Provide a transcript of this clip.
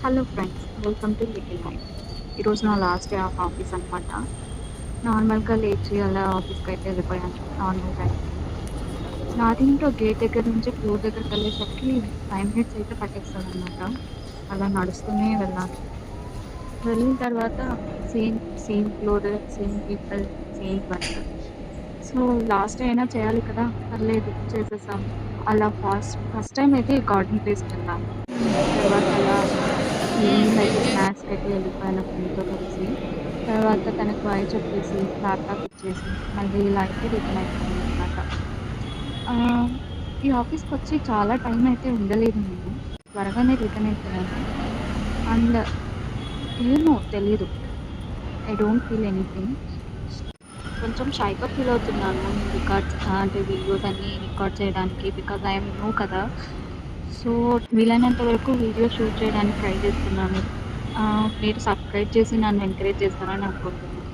Hello friends, welcome to little life. ఈరోజు నా last day of office అనమాట. నార్మల్గా లేచి అలా ఆఫీస్కి అయితే వెళ్ళిపోయాను నార్మల్ టైంకి. నాదేంటో గేట్ దగ్గర నుంచి ఫ్లోర్ దగ్గరికి వెళ్ళేసరికి 5 మినిట్స్ అయితే పట్టేస్తుంది అనమాట. అలా నడుస్తూనే వెళ్ళాలి. వెళ్ళిన తర్వాత same same floor, same people, same work. So last day అయినా చేయాలి కదా, పర్లేదు చేసేసాం. అలా ఫస్ట్ టైం అయితే గార్డెన్ ప్లేస్కి వెళ్ళాను. తర్వాత అలా ఈవినింగ్ అయితే స్నాక్స్‌కి అయితే వెళ్ళిపోయాను ఫ్రెండ్‌తో కలిసి. తర్వాత తనకు బాయ్ చెప్పేసి, ల్యాప్‌టాప్ ఇచ్చేసి, మళ్ళీ ఇలా అయితే రిటర్న్ అయిపోయాననమాట. ఆహ్, ఈ ఆఫీస్‌కొచ్చి చాలా టైం అయితే ఉండలేదు నేను. త్వరగానే రిటర్న్ అయిపోయాను. అండ్ ఏమో తెలీదు. I don't feel anything. కొంచెం షైగా ఫీల్ అవుతున్నాను. నేను అంటే వీడియోస్ అన్నీ రికార్డ్ చేయడానికి. బికాజ్ ఐ యామ్ న్యూ కదా! సో, వీలైనంత వరకు వీడియో షూట్ చేయడానికి ట్రై చేస్తున్నాను. మీరు సబ్‌స్క్రైబ్ చేసి నన్ను ఎంకరేజ్ చేస్తారని అనుకుంటున్నాను.